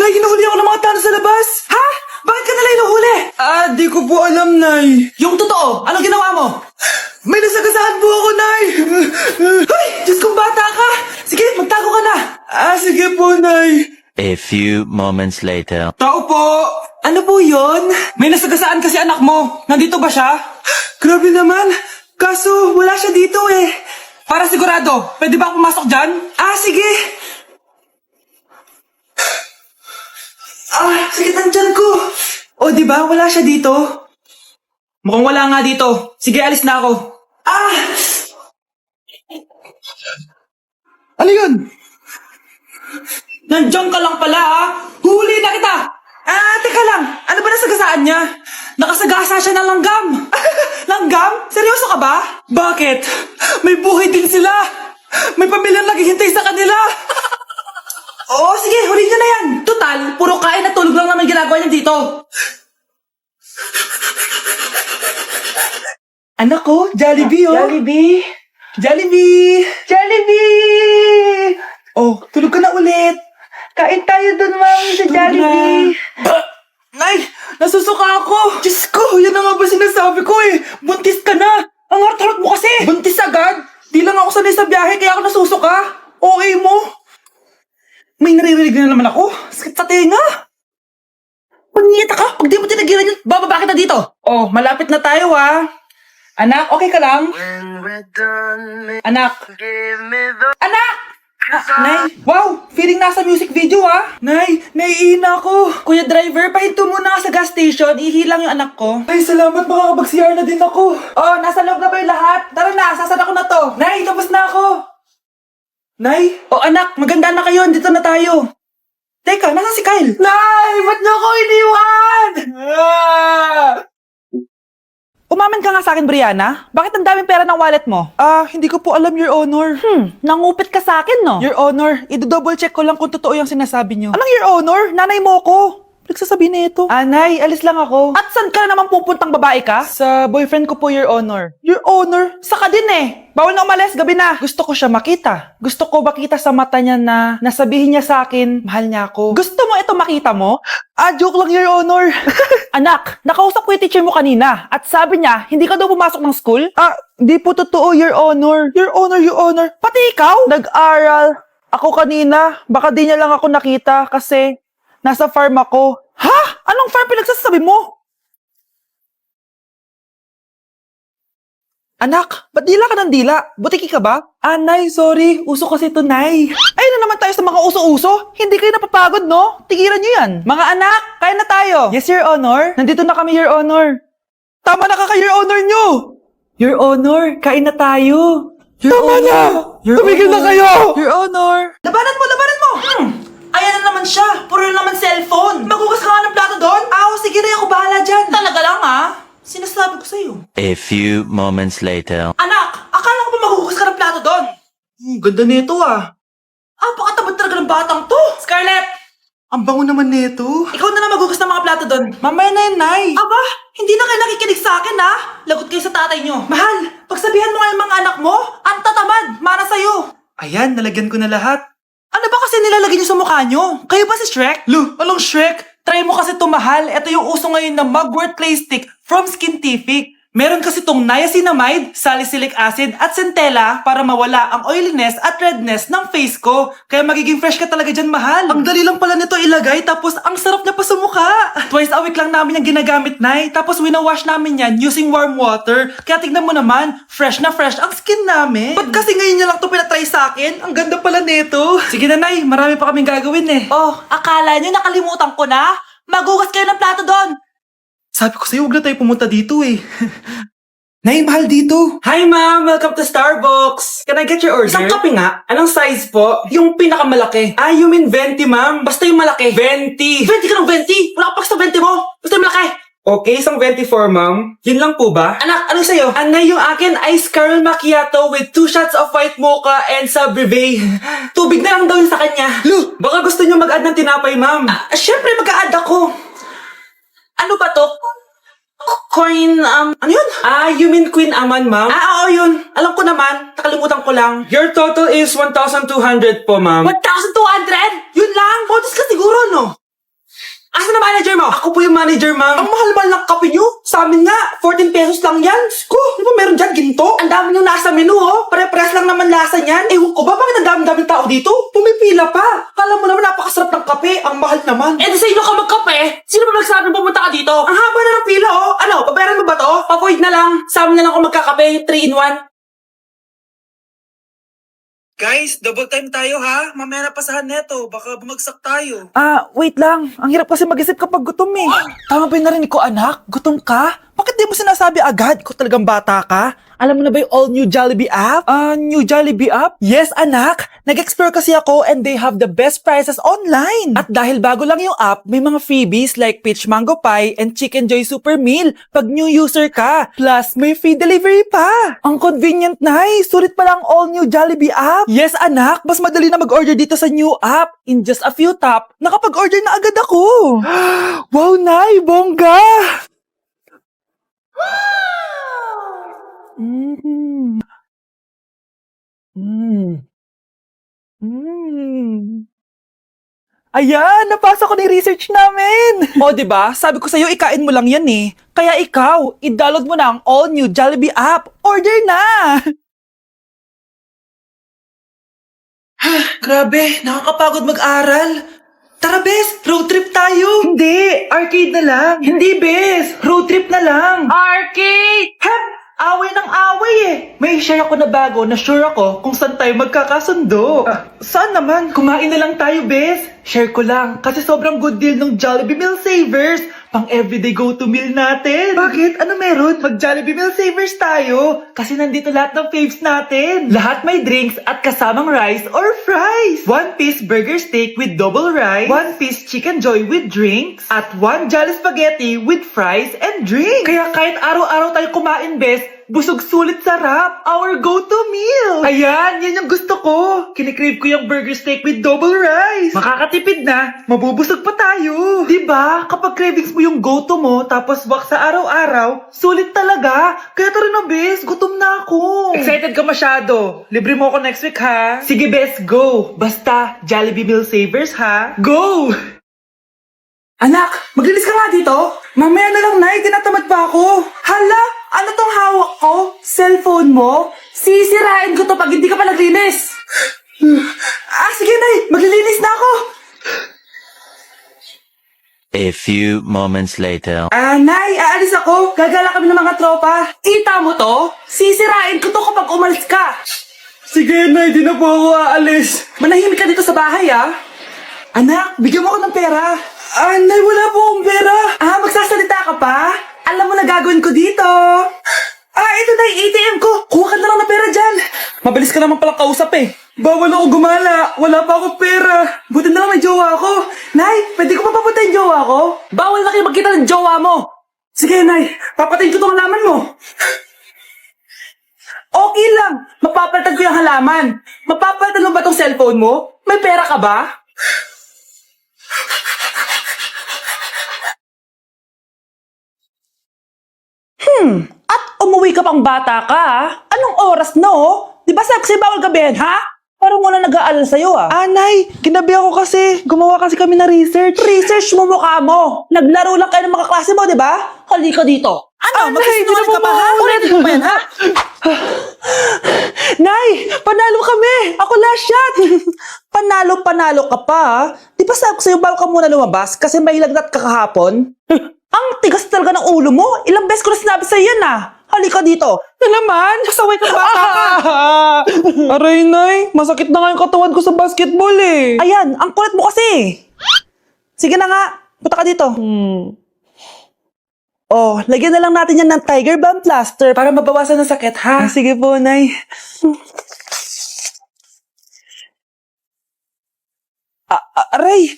Nay, hinuhuli ako ng mga tao sa labas. Ha? Bakit ka nila hinuhuli? Di ko po alam, Nay. Yung totoo, anong ginawa mo? May nasagasaan po ako, Nay. Hoy, Diyos kong bata ka. Sige, magtago ka na. Sige po, Nay. A few moments later. Tao po! Ano po yon? May nasagasaan kasi anak mo. Nandito ba siya? Grabe naman. Kaso, wala siya dito eh. Para sigurado, pwede ba ako pumasok dyan? Sige. Sakit ang tiyan ko. O, di ba? Wala siya dito. Mukhang wala nga dito. Sige, alis na ako. Ano yun? Nandiyan ka lang pala, ha? Huli na kita! Teka lang. Ano ba nasagasaan niya? Nakasagasa siya ng langgam. Langgam? Seryoso ka ba? Bakit? May buhay din sila. May pamilyang naghihintay sa kanila. Oo, sige. Huli niyo na yan. Total, puro kain at tulog lang naman ginagawa niya dito. Anak ko, Jollibee, oh. Jollibee. Jollibee. Jollibee. Oh, tulog ka na ulit. Kain tayo dun, Mami, sa Jollibee. Nay, nasusuka ako. Diyos ko, yan na nga ba sinasabi ko eh. Buntis ka na. Ang harot-harot mo kasi. Buntis agad? Di lang ako sanay sa biyahe kaya ako nasusuka. Okay mo? May naririnig na naman ako. Sakit sa tenga. Pagngita ka, pag di mo tinagilan yun, bababa kita dito. Oh, malapit na tayo ha. Anak, okay ka lang? Anak. Anak! Nay, wow! Feeling nasa music video ha! Nay, naiina ako! Kuya driver, pahinto muna sa gas station, ihilang yung anak ko. Ay, salamat, makakapag-CR na din ako. Oh, nasa loob na ba yung lahat? Tara na, sasada ko na to. Nay, tapos na ako. Nay? Oh, anak, maganda na kayo, dito na tayo. Teka, nasa si Kyle? Nay, ba't niyo ako iniwan? Umamin ka nga sa akin, Brianna. Bakit ang daming pera ng wallet mo? Hindi ko po alam, Your Honor. Nangupit ka sa akin, no? Your Honor, i-double check ko lang kung totoo yung sinasabi niyo. Anong Your Honor? Nanay mo ko. Nagsasabi na ito. Nay, alis lang ako. At saan ka na naman pupuntang babae ka? Sa boyfriend ko po, Your Honor. Your Honor? Saka din eh. Bawal na umalis, gabi na. Gusto ko siya makita. Gusto ko makita sa mata niya na nasabihin niya sa akin, mahal niya ako. Gusto mo ito makita mo? Joke lang, Your Honor. Anak, nakausap ko yung teacher mo kanina at sabi niya, hindi ka daw pumasok ng school? Di po totoo, Your Honor. Your Honor, Your Honor. Pati ikaw? Nag-aral. Ako kanina, baka di niya lang ako nakita kasi nasa farm ako. Ha? Anong farm pinagsasabi mo? Anak, ba't dila ka ng dila? Butiki ka ba? Nay, sorry. Uso kasi ito, Nay. Ay na naman tayo sa mga uso-uso. Hindi kayo napapagod, no? Tigilan nyo yan. Mga anak, kain na tayo. Yes, Your Honor. Nandito na kami, Your Honor. Tama na ka, Your Honor nyo. Your Honor, kain na tayo. Tama na! Tumigil na kayo! Your Honor! Labanan mo! Labanan mo! Ayan na naman siya! Puro na naman cellphone! Magugas ka nga ng plato doon? Sige na, ako bahala dyan! Talaga lang sinasabi ko sa'yo. A few moments later. Anak! Akala ko ba magugas ka ng plato doon? Ganda nito Pakatamad talaga ng batang to! Scarlett! Ang bango naman nito. Ikaw na lang magugas ng mga plato doon. Mamaya na yan, Nay. Aba, hindi na kayo nakikinig sa akin, Lagot kayo sa tatay nyo. Mahal, pagsabihan mo nga yung mga anak mo, ang tatamad, mana sa'yo. Ayan, nalagyan ko na lahat. Ano ba kasi nilalagay nyo sa mukha nyo? Kayo ba si Shrek? Lu, anong Shrek? Try mo kasi ito, mahal. Ito yung uso ngayon na mugwort clay stick from Skintific. Meron kasi itong niacinamide, salicylic acid at centella para mawala ang oiliness at redness ng face ko. Kaya magiging fresh ka talaga dyan, mahal. Ang dali lang pala nito ilagay tapos ang sarap niya pa sa mukha. Twice a week lang namin yung ginagamit, Nay. Tapos winawash namin yan using warm water. Kaya tignan mo naman, fresh na fresh ang skin namin. Ba't kasi ngayon niya lang ito pinatry sa akin? Ang ganda pala nito. Sige na, Nay. Marami pa kaming gagawin eh. Oh, akala niyo nakalimutan ko na? Magugas kayo ng plato doon. Sabi ko sa'yo, huwag na tayo pumunta dito eh. Nay, mahal dito. Hi, ma'am. Welcome to Starbucks. Can I get your order? Isang kape nga. Anong size po? Yung pinakamalaki. You mean 20, ma'am? Basta yung malaki. 20. 20 ka ng 20? Wala ka pa sa 20 mo. Basta yung malaki. Okay, isang 24, ma'am. Yun lang po ba? Anak, ano sa'yo? Anay, yung akin, ice caramel macchiato with 2 shots of white mocha and sa brevet. Tubig na lang daw yun sa kanya. Lu, baka gusto niyo mag-add ng tinapay, ma'am. Syempre, mag-a-add ako. Ano ba to? Coin, ano yun? You mean Queen Aman, ma'am? Oo, yun. Alam ko naman. Nakalimutan ko lang. Your total is 1,200 po, ma'am. 1,200? Yun lang? Bonus ka siguro, no? Asa na manager mo? Ako po yung manager, ma'am. Ang mahal-mahal ng kape nyo. Sa amin nga, 14 pesos lang yan. Ko, di ba meron dyan ginto? Ang dami nyo nasa menu, oh. Pare-press lang naman lasa niyan. Ewan ko ba, bakit ang dami-daming tao dito? Pumipila pa. Kala mo naman napakasarap ng kape. Ang mahal naman. Eh, di sa inyo ka magkape? Sino ba nagsabing pumunta ka dito? Ang haba na ng pila, oh. Ano, babayaran mo ba to? Pa-void na lang. Sa amin na lang ako magkakape. 3-in-1. Guys, double time tayo ha. Mamaya na pasahan neto. Baka bumagsak tayo. Wait lang. Ang hirap kasi mag-isip kapag gutom eh. Tama ba yung narinig ko, anak? Gutom ka? Bakit di mo sinasabi agad kung talagang bata ka? Alam mo na ba yung all-new Jollibee app? New Jollibee app? Yes, anak. Nag-explore kasi ako and they have the best prices online. At dahil bago lang yung app, may mga freebies like peach mango pie and chicken joy super meal pag new user ka. Plus, may free delivery pa. Ang convenient, Nay. Sulit pala ang all-new Jollibee app. Yes, anak. Mas madali na mag-order dito sa new app. In just a few tap, nakapag-order na agad ako. Wow, Nay. Bongga! Mm. Mm. Mm. Ayan, napasa ko na yung research namin. O, diba? Sabi ko sa'yo, ikain mo lang yan eh. Kaya ikaw, i-download mo na ang all-new Jollibee app. Order na! Grabe, nakakapagod mag-aral. Tara, Bes, road trip tayo. Hindi, arcade na lang. Hindi, Bes, road trip na lang. Arcade! Hep, away ng away eh. May share ako na bago na sure ako kung saan tayo magkakasundo. Saan naman? Kumain na lang tayo, Bes. Share ko lang kasi sobrang good deal ng Jollibee Meal Savers. Pang everyday go-to meal natin. Bakit? Ano meron? Mag-Jollibee Meal Savers tayo. Kasi nandito lahat ng faves natin. Lahat may drinks at kasamang rice or fries. 1-piece burger steak with double rice. 1-piece chicken joy with drinks. At 1 Jolly Spaghetti with fries and drinks. Kaya kahit araw-araw tayo kumain, Bes, busog sulit sarap. Our go-to meal. Ayan, yan yung gusto ko. Kinikrave ko yung burger steak with double rice. Makakatipid na, mabubusog pa tayo. Diba? Kapag cravings mo yung go-to mo, tapos wak sa araw-araw, sulit talaga. Kaya tara na, Bes, gutom na ako. Excited ka masyado. Libre mo ako next week, ha? Sige, Bes, go. Basta, Jollibee Meal Savers, ha? Go! Anak, maglinis ka nga dito. Mamaya na lang, Nay. Tinatamad pa ako. Hala, ano tong hawak ko? Cellphone mo? Sisirain ko to pag hindi ka pa naglinis. Sige, Nay. Maglilinis na ako. A few moments later. Nay, aalis ako. Gagala kami ng mga tropa. Kita mo to? Sisirain ko to kapag umalis ka. Sige, Nay. Di na po ako aalis. Manahimik ka dito sa bahay, ah. Anak, bigyan mo ako ng pera. Nay, wala po akong pera. Magsasalita ka pa? Alam mo na gagawin ko dito. Ito na yung ATM ko. Kuha ka na lang ng pera dyan. Mabilis ka naman palang kausap eh. Bawal ako gumala. Wala pa akong pera. Buti na lang may jowa ako. Nay, pwede ko pa papunta yung jowa ko? Bawal na kayo magkita ng jowa mo. Sige, Nay. Papatayin ko itong halaman mo. Okay lang. Mapapalitan ko yung halaman. Mapapalitan mo ba itong cellphone mo? May pera ka ba? At umuwi ka pang bata ka, ah. Anong oras na, oh? Di ba sexy bawal gabihin, ha? Parang wala nag-aalala sa'yo, ah. Nay, ginabi ako kasi. Gumawa kasi kami na research. Research mo mukha mo. Naglaro lang kayo ng mga klase mo, di ba? Halika dito. Ano? Magsisinungaling ka pa, ha? Ulitin mo ba yan, ha? Nay, panalo kami. Ako last shot. Panalo ka pa, ha? Di ba sabi ko sa'yo, bawal ka muna lumabas kasi may lagnat ka kahapon? Ang tigas talaga ng ulo mo. Ilang beses ko na sinabi sa'yo yan, ah. Halika dito. Na naman? Kasaway ka ba? Aray, Nay. Masakit na nga yung katawan ko sa basketball eh. Ayan, ang kulit mo kasi. Sige na nga. Punta ka dito. Oh, lagyan na lang natin yan ng Tiger Balm plaster para mabawasan ng sakit, ha? Sige po, Nay. Aray!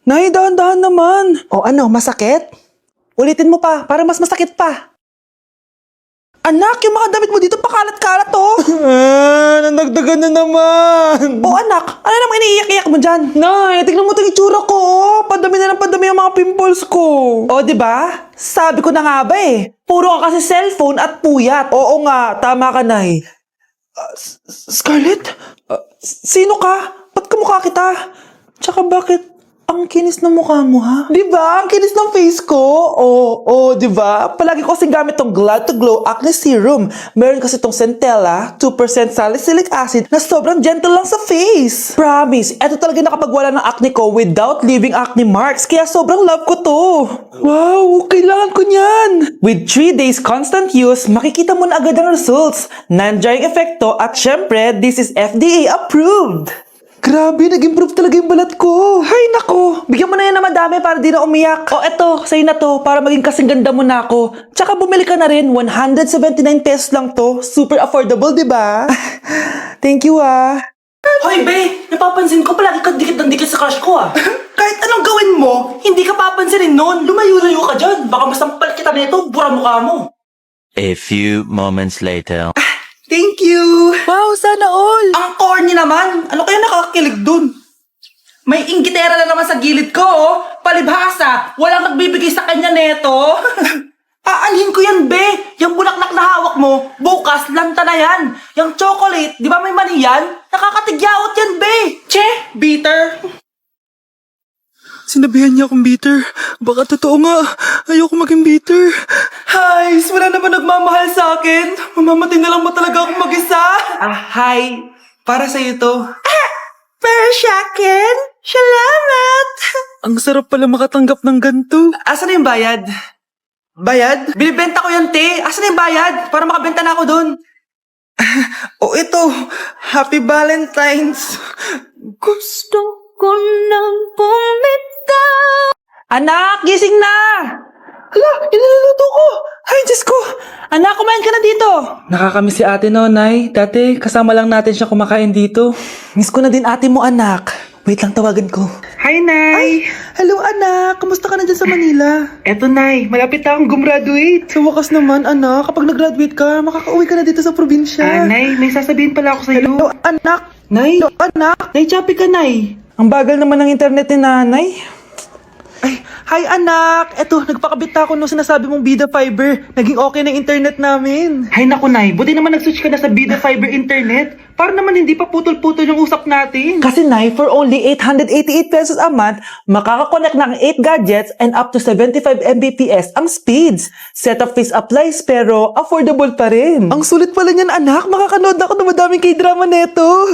Nay, dahan-dahan naman. O ano, masakit? Ulitin mo pa, para mas masakit pa. Anak, yung mga damit mo dito pakalat-kalat, oh. Nanagdagan na naman. O anak, ano namang iniiyak-iyak mo dyan? Nay, tignan mo itong itsura ko, oh. Padami na ng padami yung mga pimples ko. O, di ba? Sabi ko na nga ba eh. Puro ka kasi cellphone at puyat. Oo nga, tama ka, Nay. Scarlett? Sino ka? Ba't kamukha kita? Tsaka bakit Ang kinis ng mukha mo, ha? Di ba? Ang kinis ng face ko. Oo, di ba? Palagi ko kasing gamit tong Glad to Glow Acne Serum. Meron kasi tong Centella, 2% salicylic acid na sobrang gentle lang sa face. Promise, eto talaga nakapagwala ng acne ko without leaving acne marks. Kaya sobrang love ko to. Wow, kailangan ko niyan. With 3 days constant use, makikita mo na agad ang results. Non-drying effecto at syempre, this is FDA approved. Grabe, nag-improve talaga yung balat ko. Hay nako, bigyan mo na yan na madami para di na umiyak. O eto, sa'yo na to, para maging kasing ganda mo na ako. Tsaka bumili ka na rin, 179 pesos lang to. Super affordable, di ba? Thank you, ah. Hoy, be! Napapansin ko palagi ka dikit ng dikit sa crush ko, ah. Kahit anong gawin mo, hindi ka papansinin nun. Lumayo-layo ka dyan. Baka masampal kita nito, bura mukha mo. A few moments later. Thank you! Wow, sana all. Ang corny naman! Ano kaya nakakakilig dun? May inggitera na naman sa gilid ko, oh. Palibhasa, walang nagbibigay sa kanya neto. Aanhin ko yan, be! Yung bulaklak na hawak mo, bukas, lanta na yan. Yung chocolate, di ba may mani yan? Nakakatigyawat yan, be! Che, bitter. Sinabihan niya akong bitter. Baka totoo nga. Ayoko maging bitter. Hi, wala naman nagmamahal sa akin. Mamamatay na lang ba talaga akong mag-isa? Hi. Para sa'yo to. Para sa akin? Salamat! Ang sarap pala makatanggap ng ganito. Asan na yung bayad? Bayad? Binibenta ko yan, te. Asan na yung bayad? Para makabenta na ako dun. Ito. Happy Valentine's. Gusto ko nang bumitaw. Anak, gising na! Hala, inaluluto ko! Ay, Diyos ko! Anak, kumain ka na dito! Nakakamiss si ate no, Nay. Dati, kasama lang natin siya kumakain dito. Miss ko na din ate mo, anak. Wait lang, tawagan ko. Hi, Nay. Hello, anak. Kamusta ka na dyan sa Manila? Eto, Nay. Malapit na akong gumraduate. Sa wakas naman, anak. Kapag nag-graduate ka, makakauwi ka na dito sa probinsya. Nay, may sasabihin pala ako sa'yo. Hello, anak. Nay? Hello, anak. Nay, choppy ka, Nay. Ang bagal naman ng internet ni nanay. Ay, hi anak! Eto, nagpakabit na ako nung sinasabi mong Bida Fiber. Naging okay na internet namin. Hay naku, Nay. Buti naman nag-switch ka na sa Bida Fiber internet. Para naman hindi pa putol-putol yung usap natin. Kasi Nay, for only 888 pesos a month, makakakonect ng 8 gadgets and up to 75 Mbps ang speeds. Set-up fees applies pero affordable pa rin. Ang sulit pala niyan, anak. Makakanood ako ng madaming K-drama neto.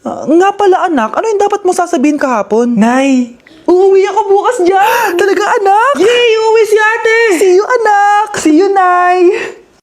Nga pala, anak. Ano yung dapat mo sasabihin kahapon? Nay, uuwi ako bukas dyan. Talaga, anak? Yay! Uuwi si ate! See you, anak! See you, Nay!